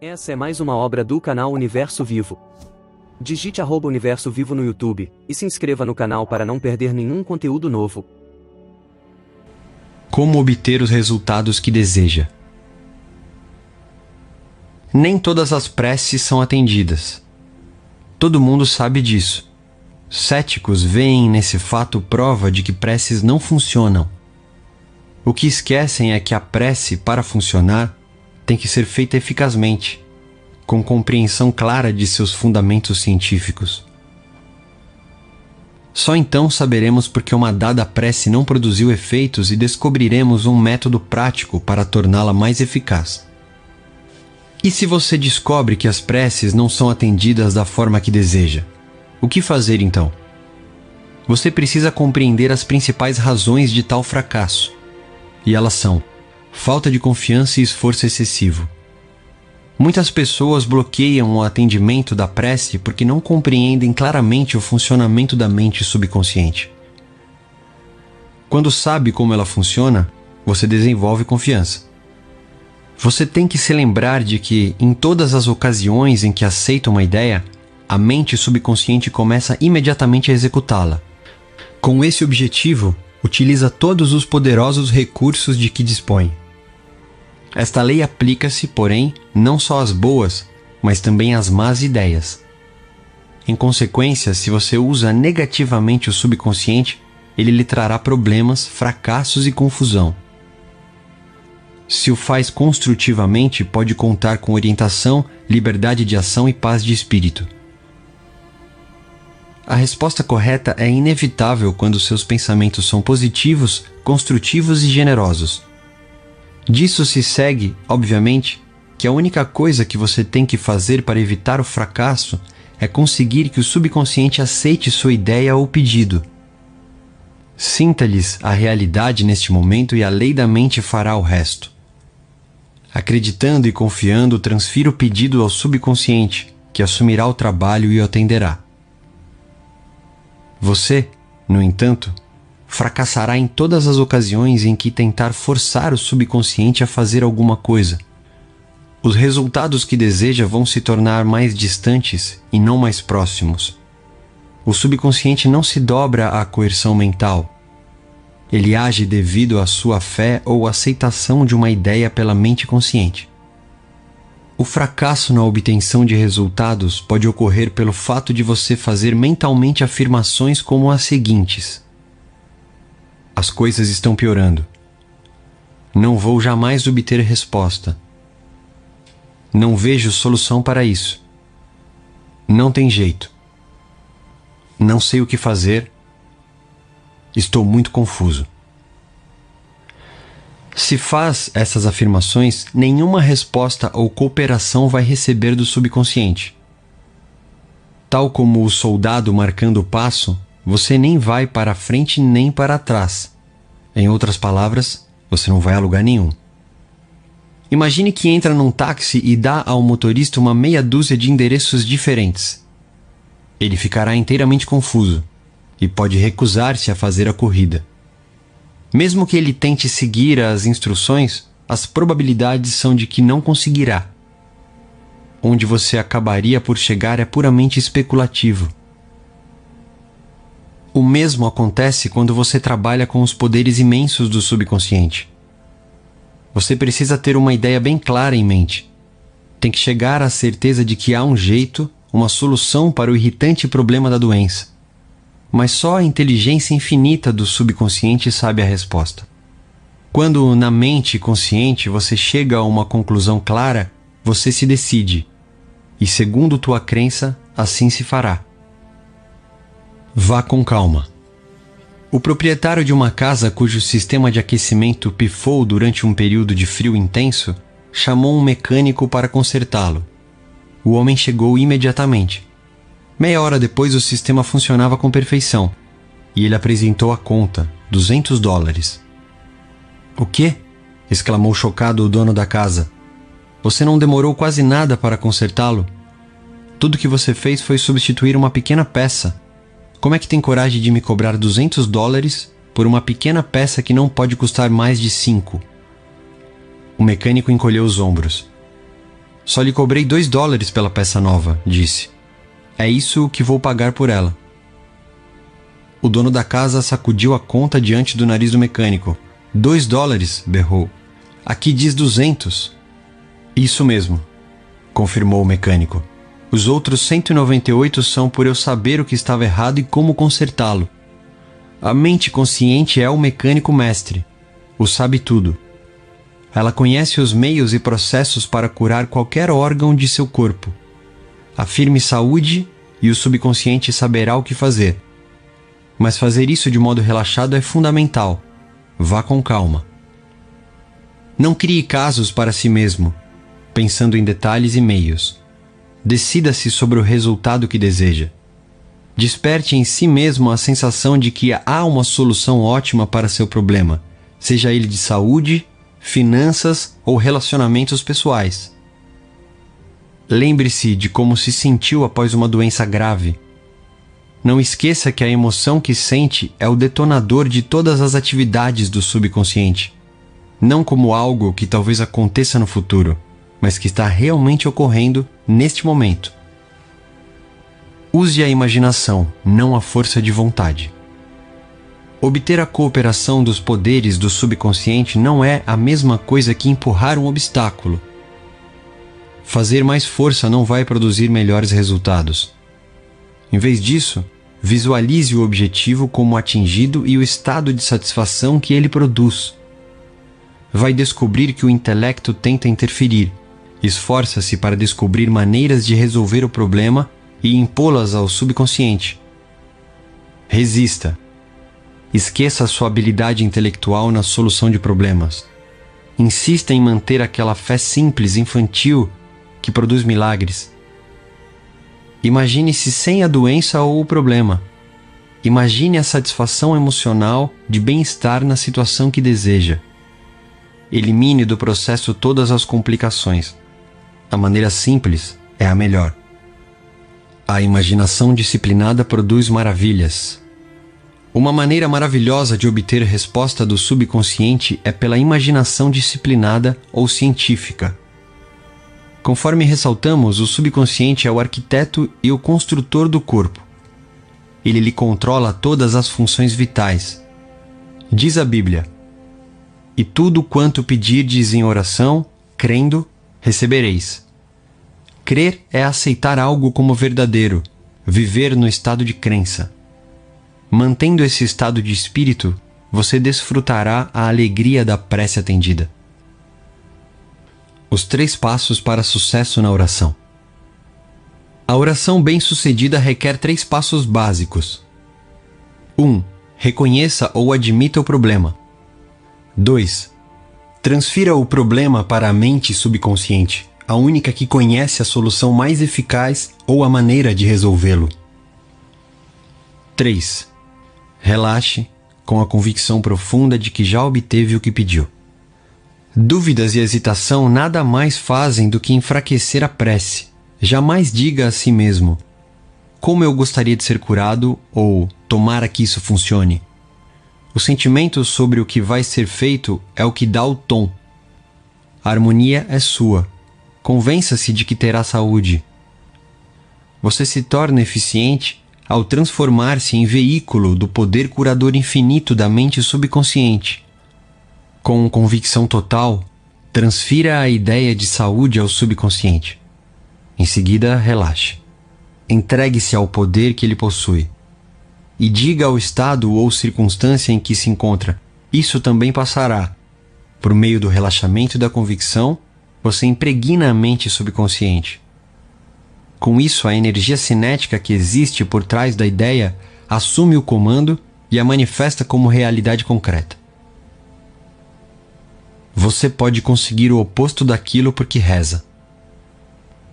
Essa é mais uma obra do canal Universo Vivo. Digite @Universo Vivo no YouTube, e se inscreva no canal para não perder nenhum conteúdo novo. Como obter os resultados que deseja? Nem todas as preces são atendidas. Todo mundo sabe disso. Céticos veem nesse fato prova de que preces não funcionam. O que esquecem é que a prece, para funcionar, tem que ser feita eficazmente, com compreensão clara de seus fundamentos científicos. Só então saberemos por que uma dada prece não produziu efeitos e descobriremos um método prático para torná-la mais eficaz. E se você descobre que as preces não são atendidas da forma que deseja, o que fazer então? Você precisa compreender as principais razões de tal fracasso. E elas são: falta de confiança e esforço excessivo. Muitas pessoas bloqueiam o atendimento da prece porque não compreendem claramente o funcionamento da mente subconsciente. Quando sabe como ela funciona, você desenvolve confiança. Você tem que se lembrar de que, em todas as ocasiões em que aceita uma ideia, a mente subconsciente começa imediatamente a executá-la. Com esse objetivo, utiliza todos os poderosos recursos de que dispõe. Esta lei aplica-se, porém, não só às boas, mas também às más ideias. Em consequência, se você usa negativamente o subconsciente, ele lhe trará problemas, fracassos e confusão. Se o faz construtivamente, pode contar com orientação, liberdade de ação e paz de espírito. A resposta correta é inevitável quando seus pensamentos são positivos, construtivos e generosos. Disso se segue, obviamente, que a única coisa que você tem que fazer para evitar o fracasso é conseguir que o subconsciente aceite sua ideia ou pedido. Sinta-lhes a realidade neste momento e a lei da mente fará o resto. Acreditando e confiando, transfira o pedido ao subconsciente, que assumirá o trabalho e o atenderá. Você, no entanto, fracassará em todas as ocasiões em que tentar forçar o subconsciente a fazer alguma coisa. Os resultados que deseja vão se tornar mais distantes e não mais próximos. O subconsciente não se dobra à coerção mental. Ele age devido à sua fé ou aceitação de uma ideia pela mente consciente. O fracasso na obtenção de resultados pode ocorrer pelo fato de você fazer mentalmente afirmações como as seguintes: as coisas estão piorando. Não vou jamais obter resposta. Não vejo solução para isso. Não tem jeito. Não sei o que fazer. Estou muito confuso. Se faz essas afirmações, nenhuma resposta ou cooperação vai receber do subconsciente. Tal como o soldado marcando o passo, você nem vai para frente nem para trás. Em outras palavras, você não vai a lugar nenhum. Imagine que entra num táxi e dá ao motorista uma meia dúzia de endereços diferentes. Ele ficará inteiramente confuso e pode recusar-se a fazer a corrida. Mesmo que ele tente seguir as instruções, as probabilidades são de que não conseguirá. Onde você acabaria por chegar é puramente especulativo. O mesmo acontece quando você trabalha com os poderes imensos do subconsciente. Você precisa ter uma ideia bem clara em mente. Tem que chegar à certeza de que há um jeito, uma solução para o irritante problema da doença. Mas só a inteligência infinita do subconsciente sabe a resposta. Quando na mente consciente você chega a uma conclusão clara, você se decide. E segundo tua crença, assim se fará. Vá com calma. O proprietário de uma casa cujo sistema de aquecimento pifou durante um período de frio intenso chamou um mecânico para consertá-lo. O homem chegou imediatamente. Meia hora depois o sistema funcionava com perfeição e ele apresentou a conta, $200. O quê? Exclamou chocado o dono da casa. Você não demorou quase nada para consertá-lo? Tudo que você fez foi substituir uma pequena peça. Como é que tem coragem de me cobrar $200 por uma pequena peça que não pode custar mais de 5? O mecânico encolheu os ombros. Só lhe cobrei $2 pela peça nova, disse. É isso que vou pagar por ela. O dono da casa sacudiu a conta diante do nariz do mecânico. $2, berrou. Aqui diz 200. Isso mesmo, confirmou o mecânico. Os outros 198 são por eu saber o que estava errado e como consertá-lo. A mente consciente é o mecânico mestre. O sabe tudo. Ela conhece os meios e processos para curar qualquer órgão de seu corpo. Afirme saúde e o subconsciente saberá o que fazer. Mas fazer isso de modo relaxado é fundamental. Vá com calma. Não crie casos para si mesmo, pensando em detalhes e meios. Decida-se sobre o resultado que deseja. Desperte em si mesmo a sensação de que há uma solução ótima para seu problema, seja ele de saúde, finanças ou relacionamentos pessoais. Lembre-se de como se sentiu após uma doença grave. Não esqueça que a emoção que sente é o detonador de todas as atividades do subconsciente, não como algo que talvez aconteça no futuro, mas que está realmente ocorrendo neste momento. Use a imaginação, não a força de vontade. Obter a cooperação dos poderes do subconsciente não é a mesma coisa que empurrar um obstáculo. Fazer mais força não vai produzir melhores resultados. Em vez disso, visualize o objetivo como atingido e o estado de satisfação que ele produz. Vai descobrir que o intelecto tenta interferir. Esforça-se para descobrir maneiras de resolver o problema e impô-las ao subconsciente. Resista. Esqueça a sua habilidade intelectual na solução de problemas. Insista em manter aquela fé simples, infantil, que produz milagres. Imagine-se sem a doença ou o problema. Imagine a satisfação emocional de bem-estar na situação que deseja. Elimine do processo todas as complicações. A maneira simples é a melhor. A imaginação disciplinada produz maravilhas. Uma maneira maravilhosa de obter resposta do subconsciente é pela imaginação disciplinada ou científica. Conforme ressaltamos, o subconsciente é o arquiteto e o construtor do corpo. Ele lhe controla todas as funções vitais. Diz a Bíblia: e tudo quanto pedirdes em oração, crendo, recebereis. Crer é aceitar algo como verdadeiro, viver no estado de crença. Mantendo esse estado de espírito, você desfrutará a alegria da prece atendida. Os 3 passos para sucesso na oração. A oração bem-sucedida requer 3 passos básicos. 1. Reconheça ou admita o problema. 2. Transfira o problema para a mente subconsciente, a única que conhece a solução mais eficaz ou a maneira de resolvê-lo. 3. Relaxe, com a convicção profunda de que já obteve o que pediu. Dúvidas e hesitação nada mais fazem do que enfraquecer a prece. Jamais diga a si mesmo: como eu gostaria de ser curado, ou tomara que isso funcione. O sentimento sobre o que vai ser feito é o que dá o tom. A harmonia é sua. Convença-se de que terá saúde. Você se torna eficiente ao transformar-se em veículo do poder curador infinito da mente subconsciente. Com convicção total, transfira a ideia de saúde ao subconsciente. Em seguida, relaxe. Entregue-se ao poder que ele possui. E diga ao estado ou circunstância em que se encontra: isso também passará. Por meio do relaxamento e da convicção, você impregna a mente subconsciente. Com isso, a energia cinética que existe por trás da ideia assume o comando e a manifesta como realidade concreta. Você pode conseguir o oposto daquilo porque reza.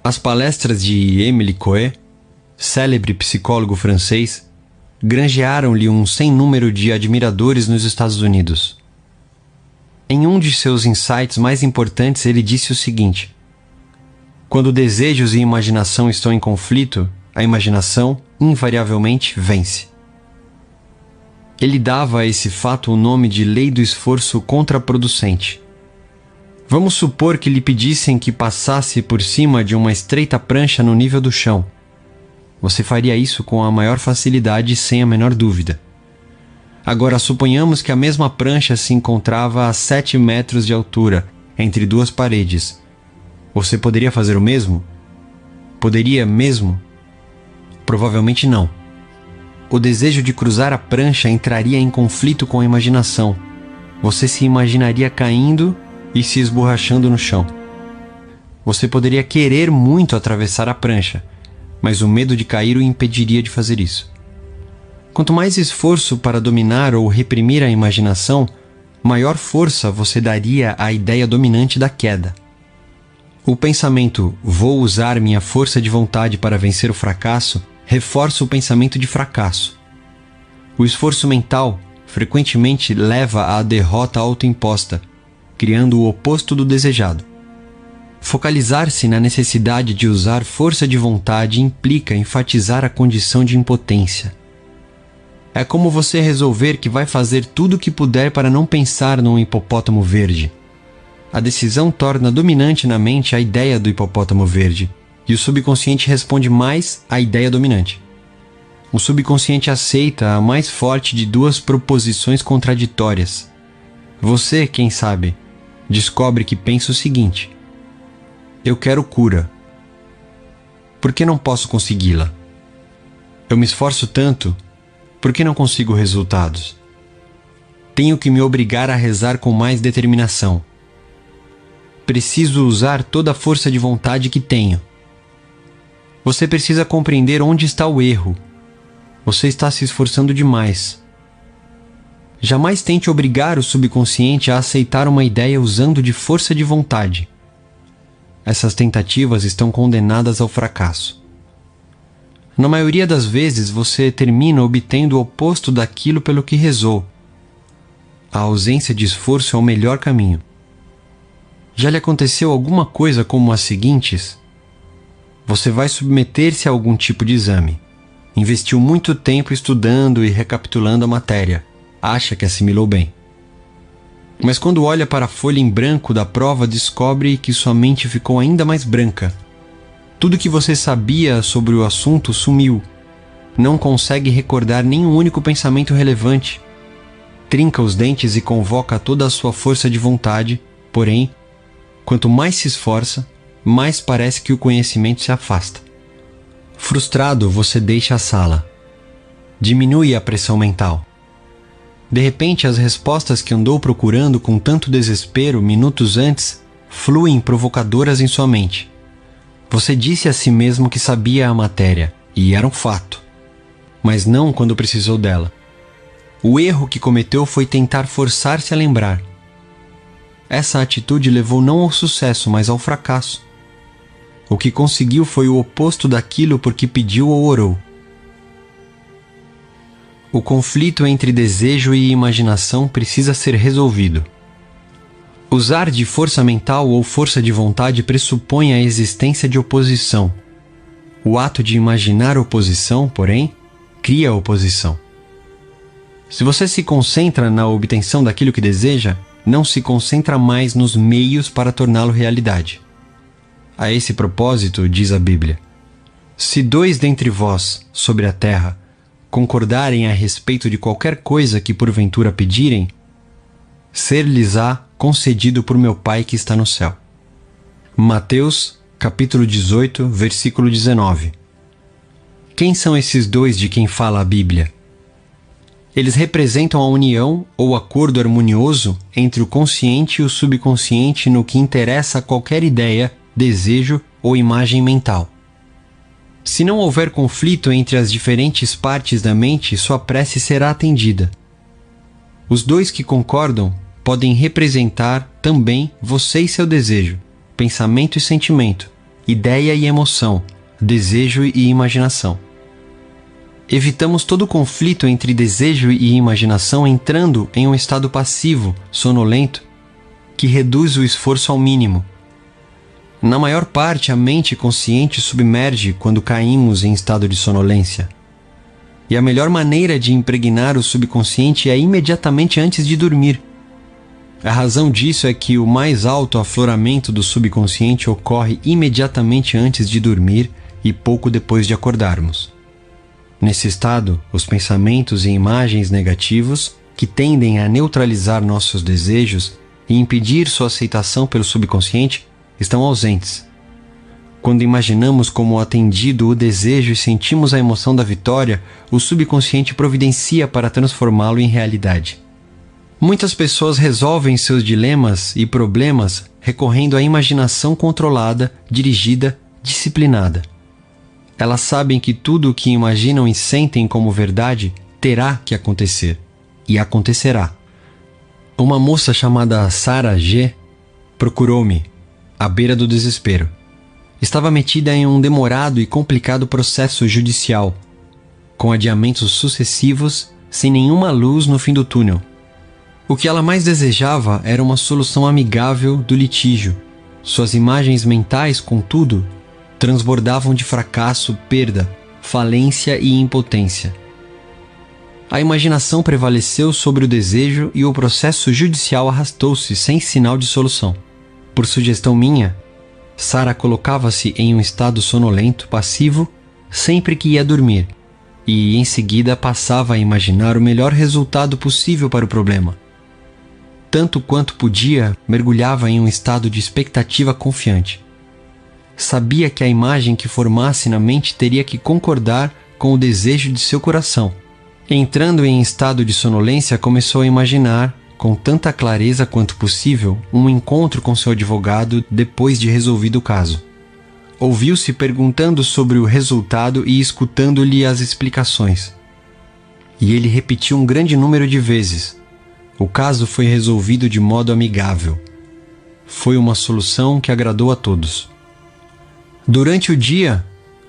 As palestras de Émile Coué, célebre psicólogo francês, granjearam-lhe um sem número de admiradores nos Estados Unidos. Em um de seus insights mais importantes, ele disse o seguinte: quando desejos e imaginação estão em conflito, a imaginação invariavelmente vence. Ele dava a esse fato o nome de lei do esforço contraproducente. Vamos supor que lhe pedissem que passasse por cima de uma estreita prancha no nível do chão. Você faria isso com a maior facilidade e sem a menor dúvida. Agora, suponhamos que a mesma prancha se encontrava a 7 metros de altura, entre duas paredes. Você poderia fazer o mesmo? Poderia mesmo? Provavelmente não. O desejo de cruzar a prancha entraria em conflito com a imaginação. Você se imaginaria caindo e se esborrachando no chão. Você poderia querer muito atravessar a prancha, mas o medo de cair o impediria de fazer isso. Quanto mais esforço para dominar ou reprimir a imaginação, maior força você daria à ideia dominante da queda. O pensamento "vou usar minha força de vontade para vencer o fracasso" reforça o pensamento de fracasso. O esforço mental frequentemente leva à derrota autoimposta, criando o oposto do desejado. Focalizar-se na necessidade de usar força de vontade implica enfatizar a condição de impotência. É como você resolver que vai fazer tudo o que puder para não pensar num hipopótamo verde. A decisão torna dominante na mente a ideia do hipopótamo verde, e o subconsciente responde mais à ideia dominante. O subconsciente aceita a mais forte de duas proposições contraditórias. Você, quem sabe, descobre que pensa o seguinte: eu quero cura. Por que não posso consegui-la? Eu me esforço tanto, por que não consigo resultados? Tenho que me obrigar a rezar com mais determinação. Preciso usar toda a força de vontade que tenho. Você precisa compreender onde está o erro. Você está se esforçando demais. Jamais tente obrigar o subconsciente a aceitar uma ideia usando de força de vontade. Essas tentativas estão condenadas ao fracasso. Na maioria das vezes, você termina obtendo o oposto daquilo pelo que rezou. A ausência de esforço é o melhor caminho. Já lhe aconteceu alguma coisa como as seguintes? Você vai submeter-se a algum tipo de exame. Investiu muito tempo estudando e recapitulando a matéria. Acha que assimilou bem. Mas quando olha para a folha em branco da prova, descobre que sua mente ficou ainda mais branca. Tudo que você sabia sobre o assunto sumiu. Não consegue recordar nenhum único pensamento relevante. Trinca os dentes e convoca toda a sua força de vontade, porém, quanto mais se esforça, mais parece que o conhecimento se afasta. Frustrado, você deixa a sala. Diminui a pressão mental. De repente, as respostas que andou procurando com tanto desespero minutos antes fluem provocadoras em sua mente. Você disse a si mesmo que sabia a matéria, e era um fato. Mas não quando precisou dela. O erro que cometeu foi tentar forçar-se a lembrar. Essa atitude levou não ao sucesso, mas ao fracasso. O que conseguiu foi o oposto daquilo por que pediu ou orou. O conflito entre desejo e imaginação precisa ser resolvido. Usar de força mental ou força de vontade pressupõe a existência de oposição. O ato de imaginar oposição, porém, cria oposição. Se você se concentra na obtenção daquilo que deseja, não se concentra mais nos meios para torná-lo realidade. A esse propósito, diz a Bíblia: se 2 dentre vós, sobre a terra, concordarem a respeito de qualquer coisa que porventura pedirem, ser-lhes-á concedido por meu Pai que está no céu. Mateus, capítulo 18, versículo 19. Quem são esses 2 de quem fala a Bíblia? Eles representam a união ou acordo harmonioso entre o consciente e o subconsciente no que interessa a qualquer ideia, desejo ou imagem mental. Se não houver conflito entre as diferentes partes da mente, sua prece será atendida. Os 2 que concordam podem representar também você e seu desejo, pensamento e sentimento, ideia e emoção, desejo e imaginação. Evitamos todo conflito entre desejo e imaginação entrando em um estado passivo, sonolento, que reduz o esforço ao mínimo. Na maior parte, a mente consciente submerge quando caímos em estado de sonolência. E a melhor maneira de impregnar o subconsciente é imediatamente antes de dormir. A razão disso é que o mais alto afloramento do subconsciente ocorre imediatamente antes de dormir e pouco depois de acordarmos. Nesse estado, os pensamentos e imagens negativos, que tendem a neutralizar nossos desejos e impedir sua aceitação pelo subconsciente, estão ausentes. Quando imaginamos como atendido o desejo e sentimos a emoção da vitória, o subconsciente providencia para transformá-lo em realidade. Muitas pessoas resolvem seus dilemas e problemas recorrendo à imaginação controlada, dirigida, disciplinada. Elas sabem que tudo o que imaginam e sentem como verdade terá que acontecer, e acontecerá. Uma moça chamada Sarah G. procurou-me, à beira do desespero. Estava metida em um demorado e complicado processo judicial, com adiamentos sucessivos, sem nenhuma luz no fim do túnel. O que ela mais desejava era uma solução amigável do litígio. Suas imagens mentais, contudo, transbordavam de fracasso, perda, falência e impotência. A imaginação prevaleceu sobre o desejo e o processo judicial arrastou-se sem sinal de solução. Por sugestão minha, Sarah colocava-se em um estado sonolento, passivo, sempre que ia dormir, e em seguida passava a imaginar o melhor resultado possível para o problema. Tanto quanto podia, mergulhava em um estado de expectativa confiante. Sabia que a imagem que formasse na mente teria que concordar com o desejo de seu coração. Entrando em estado de sonolência, começou a imaginar, com tanta clareza quanto possível, um encontro com seu advogado depois de resolvido o caso. Ouviu-se perguntando sobre o resultado e escutando-lhe as explicações. E ele repetiu um grande número de vezes. O caso foi resolvido de modo amigável. Foi uma solução que agradou a todos. Durante o dia,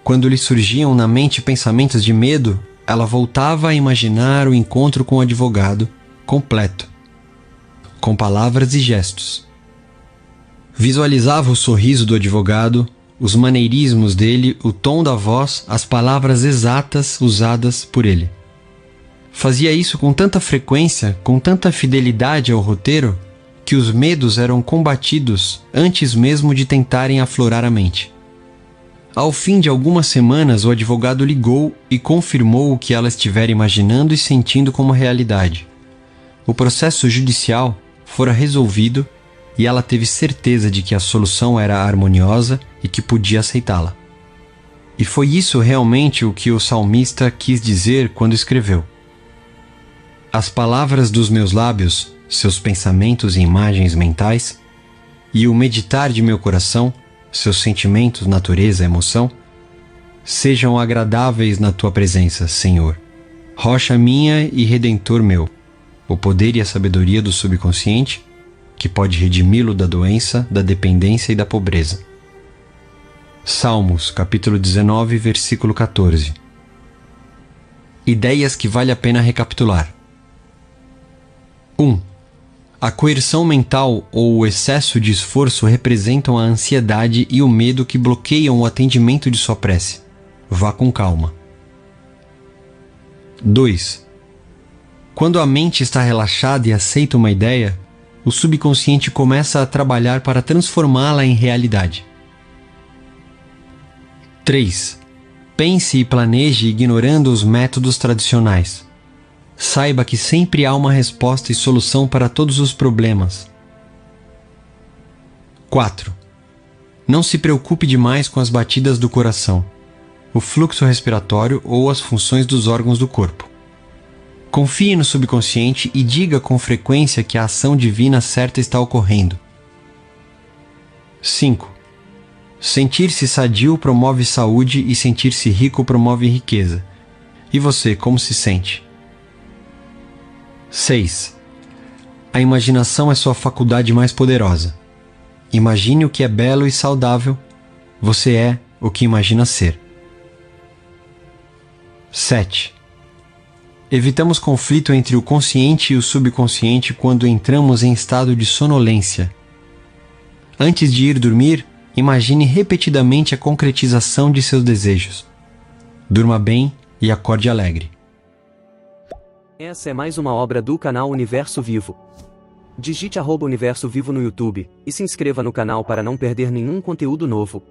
quando lhe surgiam na mente pensamentos de medo, ela voltava a imaginar o encontro com o advogado, completo, com palavras e gestos. Visualizava o sorriso do advogado, os maneirismos dele, o tom da voz, as palavras exatas usadas por ele. Fazia isso com tanta frequência, com tanta fidelidade ao roteiro, que os medos eram combatidos antes mesmo de tentarem aflorar a mente. Ao fim de algumas semanas, o advogado ligou e confirmou o que ela estivera imaginando e sentindo como realidade. O processo judicial fora resolvido e ela teve certeza de que a solução era harmoniosa e que podia aceitá-la. E foi isso realmente o que o salmista quis dizer quando escreveu: as palavras dos meus lábios, seus pensamentos e imagens mentais, e o meditar de meu coração, seus sentimentos, natureza, emoção, sejam agradáveis na tua presença, Senhor, rocha minha e redentor meu, o poder e a sabedoria do subconsciente, que pode redimi-lo da doença, da dependência e da pobreza. Salmos, capítulo 19, versículo 14. Ideias que vale a pena recapitular. 1. A coerção mental ou o excesso de esforço representam a ansiedade e o medo que bloqueiam o atendimento de sua prece. Vá com calma. 2. Quando a mente está relaxada e aceita uma ideia, o subconsciente começa a trabalhar para transformá-la em realidade. 3. Pense e planeje ignorando os métodos tradicionais. Saiba que sempre há uma resposta e solução para todos os problemas. 4. Não se preocupe demais com as batidas do coração, o fluxo respiratório ou as funções dos órgãos do corpo. Confie no subconsciente e diga com frequência que a ação divina certa está ocorrendo. 5. Sentir-se sadio promove saúde e sentir-se rico promove riqueza. E você, como se sente? 6. A imaginação é sua faculdade mais poderosa. Imagine o que é belo e saudável. Você é o que imagina ser. 7. Evitamos conflito entre o consciente e o subconsciente quando entramos em estado de sonolência. Antes de ir dormir, imagine repetidamente a concretização de seus desejos. Durma bem e acorde alegre. Essa é mais uma obra do canal Universo Vivo. Digite @Universo Vivo no YouTube, e se inscreva no canal para não perder nenhum conteúdo novo.